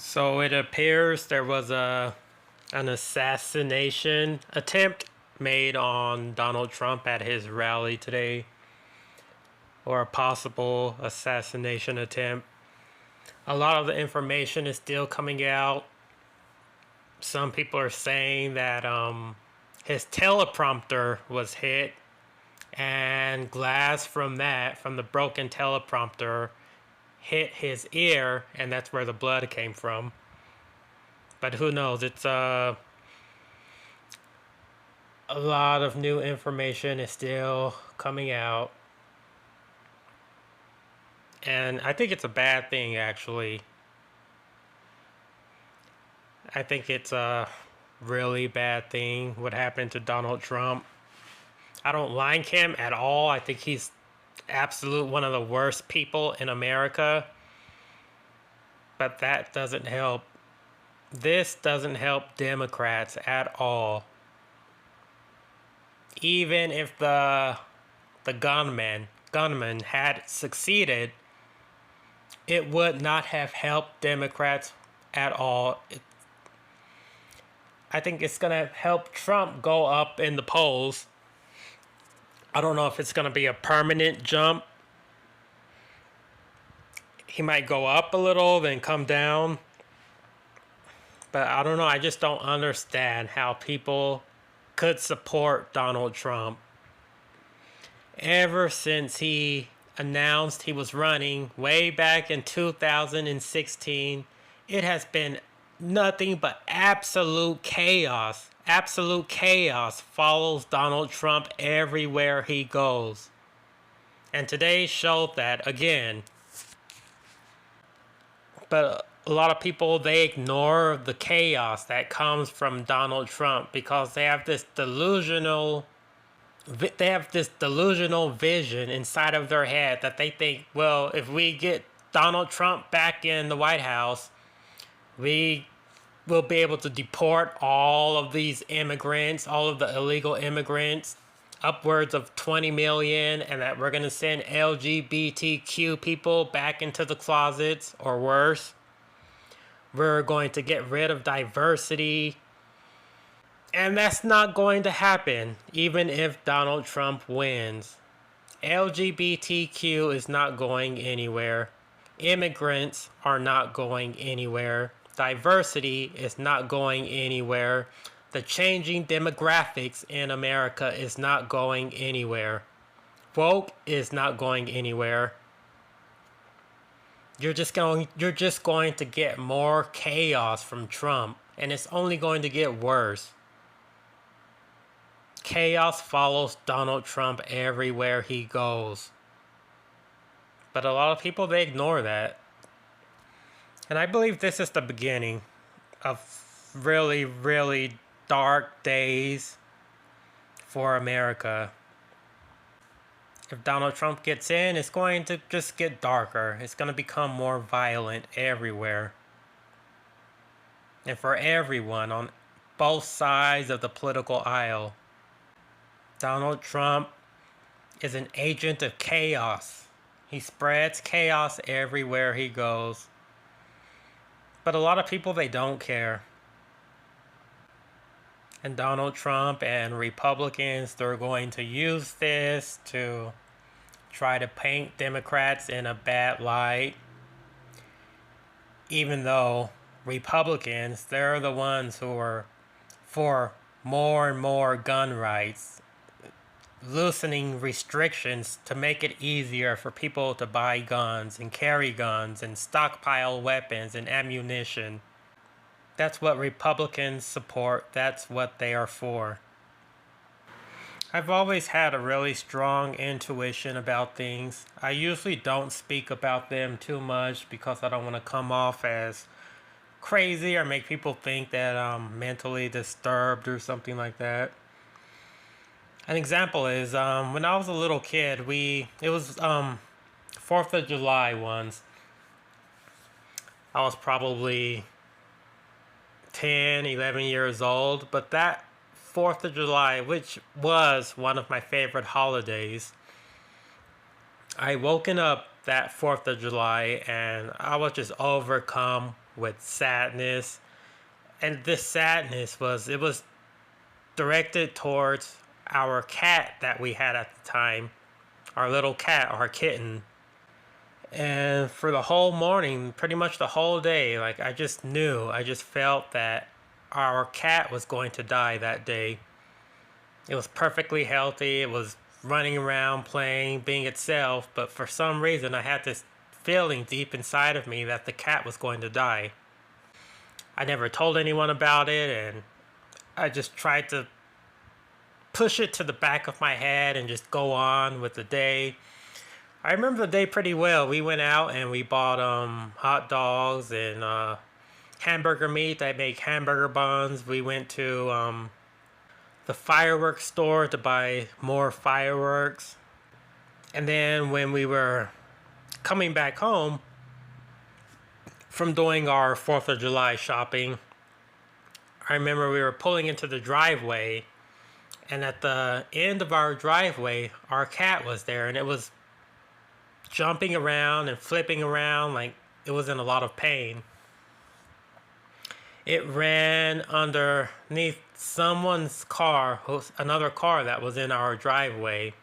So it appears there was an assassination attempt made on Donald Trump at his rally today, or a possible assassination attempt. A lot of the information is still coming out. Some people are saying that his teleprompter was hit, and glass from the broken teleprompter, hit his ear, and that's where the blood came from. But who knows? It's a lot of new information is still coming out, and I think it's a bad thing, actually. I think it's a really bad thing what happened to Donald Trump. I don't like him at all. I think he's absolute one of the worst people in America. But that doesn't help. This doesn't help Democrats at all. Even if the gunman had succeeded, it would not have helped Democrats at all. I think it's going to help Trump go up in the polls. I don't know if it's going to be a permanent jump. He might go up a little, then come down. But I don't know. I just don't understand how people could support Donald Trump. Ever since he announced he was running way back in 2016, it has been nothing but absolute chaos. Absolute chaos follows Donald Trump everywhere he goes. And today showed that again. But a lot of people, they ignore the chaos that comes from Donald Trump because they have this delusional vision inside of their head that they think, well, if we get Donald Trump back in the White House, we will be able to deport all of these immigrants, all of the illegal immigrants, upwards of 20 million, and that we're going to send LGBTQ people back into the closets or worse. We're going to get rid of diversity. And that's not going to happen, even if Donald Trump wins. LGBTQ is not going anywhere. Immigrants are not going anywhere. Diversity is not going anywhere. The changing demographics in America is not going anywhere. Woke is not going anywhere. You're just going to get more chaos from Trump, and it's only going to get worse. Chaos follows Donald Trump everywhere he goes. But a lot of people, they ignore that. And I believe this is the beginning of really, really dark days for America. If Donald Trump gets in, it's going to just get darker. It's going to become more violent everywhere. And for everyone on both sides of the political aisle. Donald Trump is an agent of chaos. He spreads chaos everywhere he goes. But a lot of people, they don't care. And Donald Trump and Republicans, they're going to use this to try to paint Democrats in a bad light. Even though Republicans, they're the ones who are for more and more gun rights, loosening restrictions to make it easier for people to buy guns and carry guns and stockpile weapons and ammunition. That's what Republicans support. That's what they are for. I've always had a really strong intuition about things. I usually don't speak about them too much because I don't want to come off as crazy or make people think that I'm mentally disturbed or something like that. An example is when I was a little kid, it was 4th of July once. I was probably 10, 11 years old, but that 4th of July, which was one of my favorite holidays, I woken up that 4th of July and I was just overcome with sadness. And this sadness was directed towards our cat that we had at the time, our little cat, our kitten. And for the whole morning, pretty much the whole day, like I just knew, I just felt that our cat was going to die that day. It was perfectly healthy. It was running around, playing, being itself. But for some reason, I had this feeling deep inside of me that the cat was going to die. I never told anyone about it, and I just tried to push it to the back of my head and just go on with the day. I remember the day pretty well. We went out and we bought hot dogs and hamburger meat. They make hamburger buns. We went to the fireworks store to buy more fireworks. And then when we were coming back home from doing our 4th of July shopping, I remember we were pulling into the driveway, and at the end of our driveway, our cat was there, and it was jumping around and flipping around like it was in a lot of pain. It ran underneath someone's car, another car that was in our driveway.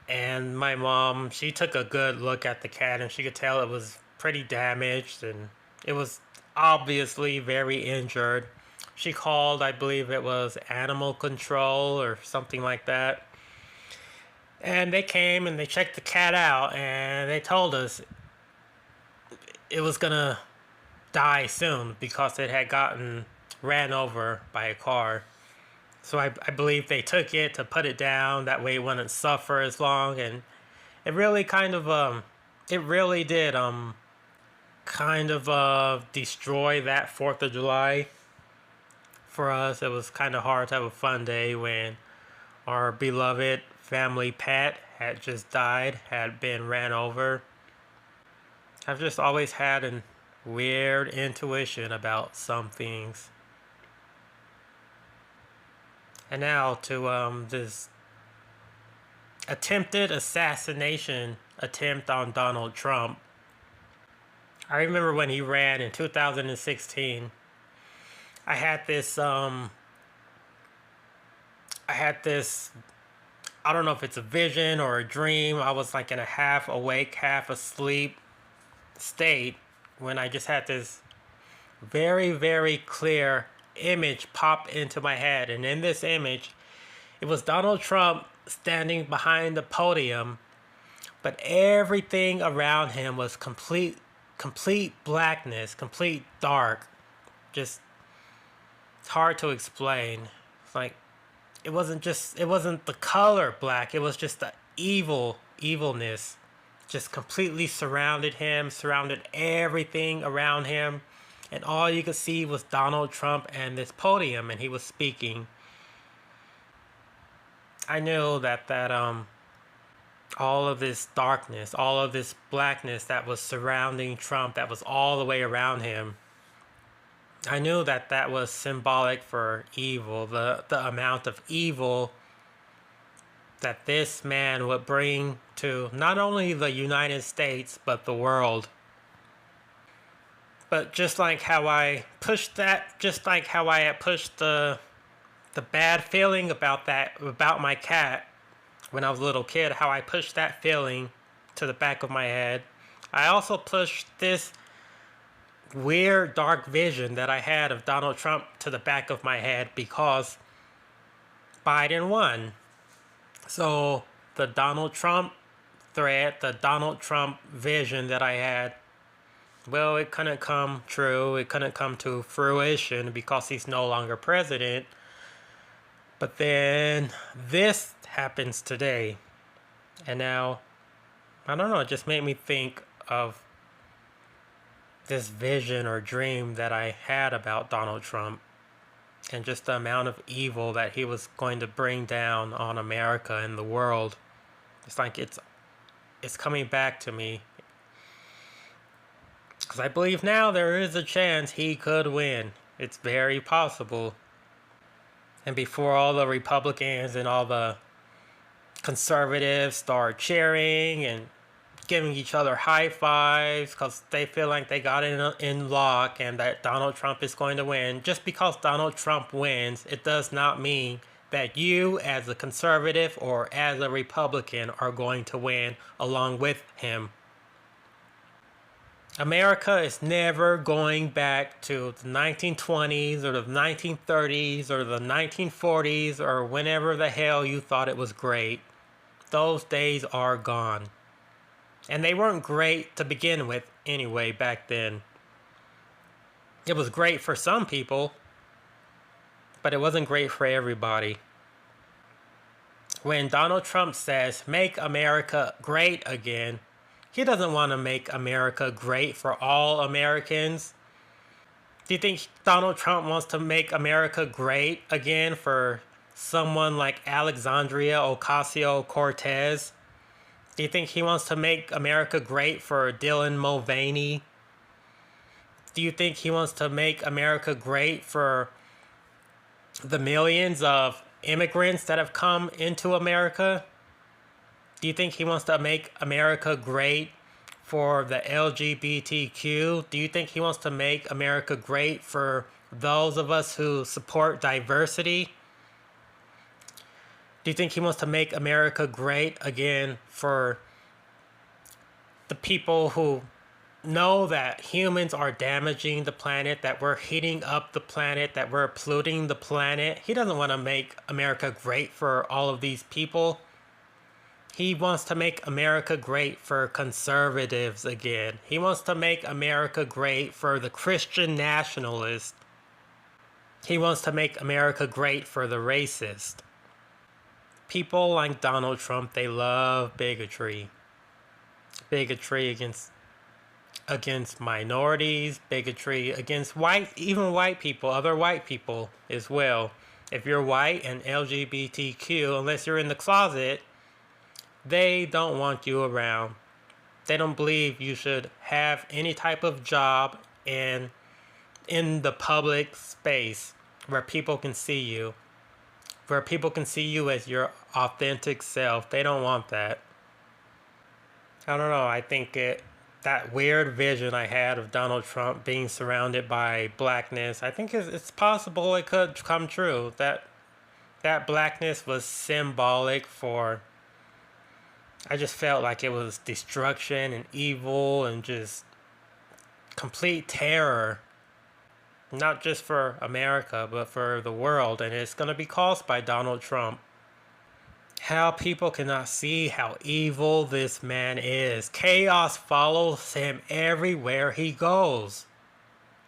And my mom, she took a good look at the cat, and she could tell it was pretty damaged and it was obviously very injured. She called, I believe it was animal control or something like that. And they came and they checked the cat out, and they told us it was gonna die soon because it had gotten ran over by a car. So I believe they took it to put it down, that way it wouldn't suffer as long. And it really kind of it really did kind of destroy that 4th of July for us. It was kind of hard to have a fun day when our beloved family pet had just died, had been ran over. I've just always had a weird intuition about some things. And now to this attempted assassination attempt on Donald Trump. I remember when he ran in 2016. I had this I don't know if it's a vision or a dream. I was like in a half awake, half asleep state when I just had this very, very clear image pop into my head. And in this image, it was Donald Trump standing behind the podium, but everything around him was complete blackness, complete dark. Just, it's hard to explain. It's like it wasn't the color black, it was just the evilness just completely surrounded him, surrounded everything around him, and all you could see was Donald Trump and this podium, and he was speaking. I knew that all of this darkness, all of this blackness that was surrounding Trump, that was all the way around him, I knew that that was symbolic for evil, the amount of evil that this man would bring to not only the United States, but the world. But just like how I pushed that, just like how I had pushed the bad feeling about my cat when I was a little kid, how I pushed that feeling to the back of my head, I also pushed this weird dark vision that I had of Donald Trump to the back of my head because Biden won. So the Donald Trump threat, the Donald Trump vision that I had, well, it couldn't come true. It couldn't come to fruition because he's no longer president. But then this happens today. And now, I don't know, it just made me think of this vision or dream that I had about Donald Trump and just the amount of evil that he was going to bring down on America and the world. It's like it's coming back to me. Because I believe now there is a chance he could win. It's very possible. And before all the Republicans and all the conservatives start cheering and giving each other high fives because they feel like they got in lock and that Donald Trump is going to win. Just because Donald Trump wins, it does not mean that you as a conservative or as a Republican are going to win along with him. America is never going back to the 1920s or the 1930s or the 1940s or whenever the hell you thought it was great. Those days are gone. And they weren't great to begin with anyway back then. It was great for some people, but it wasn't great for everybody. When Donald Trump says, "Make America great again," he doesn't want to make America great for all Americans. Do you think Donald Trump wants to make America great again for someone like Alexandria Ocasio-Cortez? Do you think he wants to make America great for Dylan Mulvaney? Do you think he wants to make America great for the millions of immigrants that have come into America? Do you think he wants to make America great for the LGBTQ? Do you think he wants to make America great for those of us who support diversity? Do you think he wants to make America great again for the people who know that humans are damaging the planet, that we're heating up the planet, that we're polluting the planet? He doesn't want to make America great for all of these people. He wants to make America great for conservatives again. He wants to make America great for the Christian nationalists. He wants to make America great for the racist. People like Donald Trump, they love bigotry. Bigotry against minorities, bigotry against even white people, other white people as well. If you're white and LGBTQ, unless you're in the closet, they don't want you around. They don't believe you should have any type of job in the public space where people can see you. Where people can see you as your authentic self. They don't want that. I don't know. I think that weird vision I had of Donald Trump being surrounded by blackness, I think it's possible it could come true. That blackness was symbolic for... I just felt like it was destruction and evil and just complete terror. Not just for America, but for the world. And it's going to be caused by Donald Trump. How people cannot see how evil this man is. Chaos follows him everywhere he goes.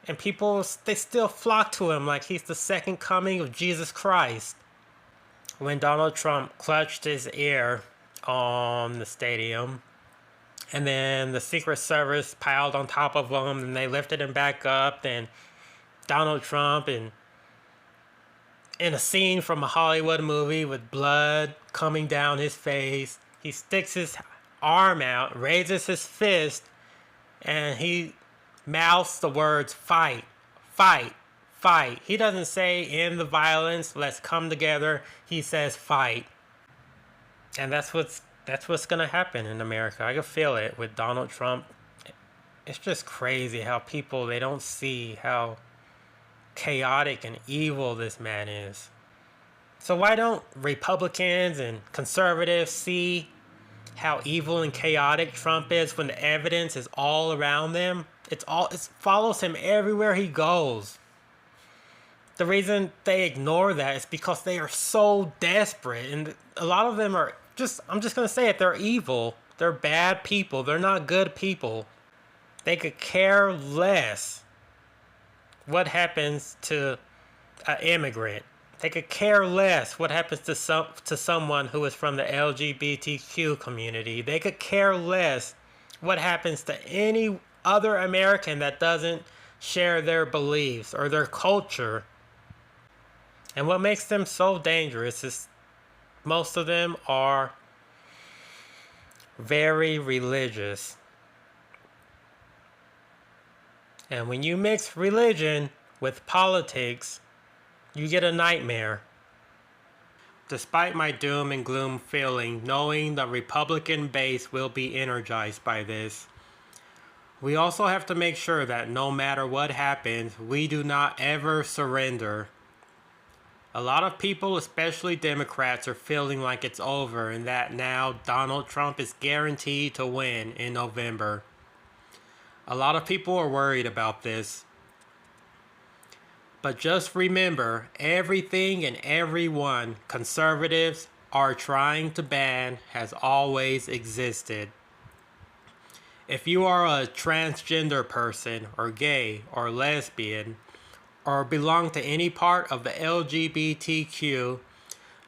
And people, they still flock to him like he's the second coming of Jesus Christ. When Donald Trump clutched his ear on the stadium, and then the Secret Service piled on top of him, and they lifted him back up, and Donald Trump, and in a scene from a Hollywood movie with blood coming down his face, he sticks his arm out, raises his fist, and he mouths the words, "Fight, fight, fight." He doesn't say, "End the violence, let's come together." He says, "Fight." And that's what's going to happen in America. I can feel it with Donald Trump. It's just crazy how people, they don't see how chaotic and evil this man is. So why don't Republicans and conservatives see how evil and chaotic Trump is when the evidence is all around them? It follows him everywhere he goes. The reason they ignore that is because they are so desperate, and a lot of them are I'm just going to say it, they're evil. They're bad people. They're not good people. They could care less what happens to an immigrant. They could care less what happens to someone who is from the LGBTQ community. They could care less what happens to any other American that doesn't share their beliefs or their culture. And what makes them so dangerous is most of them are very religious. And when you mix religion with politics, you get a nightmare. Despite my doom and gloom feeling, knowing the Republican base will be energized by this. We also have to make sure that no matter what happens, we do not ever surrender. A lot of people, especially Democrats, are feeling like it's over and that now Donald Trump is guaranteed to win in November. A lot of people are worried about this. But just remember, everything and everyone conservatives are trying to ban has always existed. If you are a transgender person, or gay, or lesbian, or belong to any part of the LGBTQ,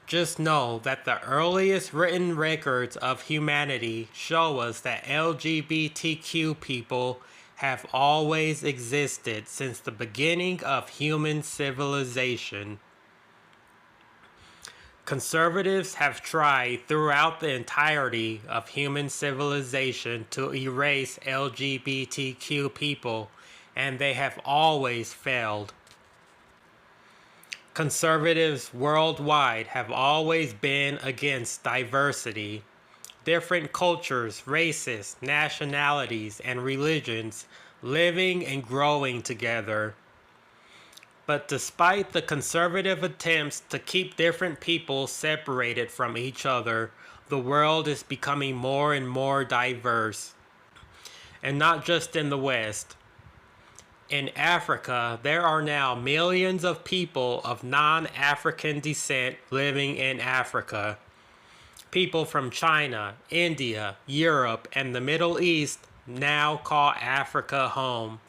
just know that the earliest written records of humanity show us that LGBTQ people have always existed since the beginning of human civilization. Conservatives have tried throughout the entirety of human civilization to erase LGBTQ people, and they have always failed. Conservatives worldwide have always been against diversity. Different cultures, races, nationalities, and religions living and growing together. But despite the conservative attempts to keep different people separated from each other, the world is becoming more and more diverse. And not just in the West. In Africa, there are now millions of people of non-African descent living in Africa. People from China, India, Europe, and the Middle East now call Africa home.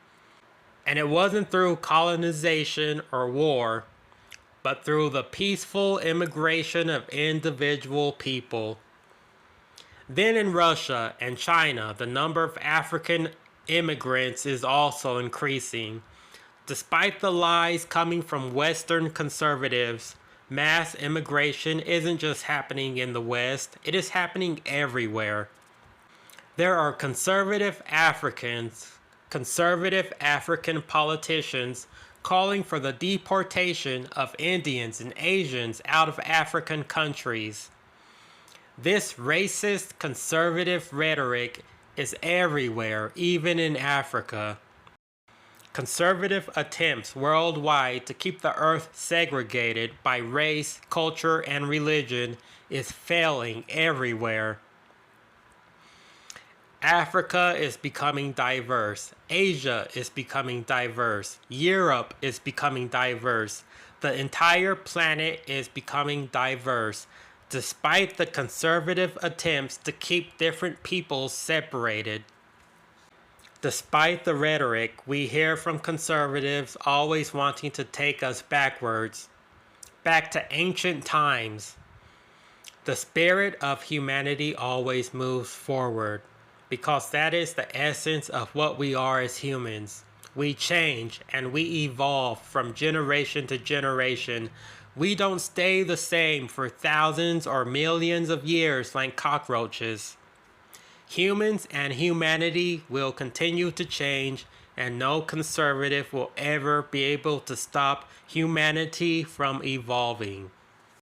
And it wasn't through colonization or war, but through the peaceful immigration of individual people. Then in Russia and China, the number of African immigrants is also increasing. Despite the lies coming from Western conservatives, mass immigration isn't just happening in the West, it is happening everywhere. There are conservative African politicians calling for the deportation of Indians and Asians out of African countries. This racist conservative rhetoric is everywhere, even in Africa. Conservative attempts worldwide to keep the earth segregated by race, culture, and religion is failing everywhere. Africa is becoming diverse. Asia is becoming diverse. Europe is becoming diverse. The entire planet is becoming diverse, despite the conservative attempts to keep different people separated. Despite the rhetoric we hear from conservatives always wanting to take us backwards, back to ancient times, the spirit of humanity always moves forward, because that is the essence of what we are as humans. We change and we evolve from generation to generation. We don't stay the same for thousands or millions of years like cockroaches. Humans and humanity will continue to change, and no conservative will ever be able to stop humanity from evolving.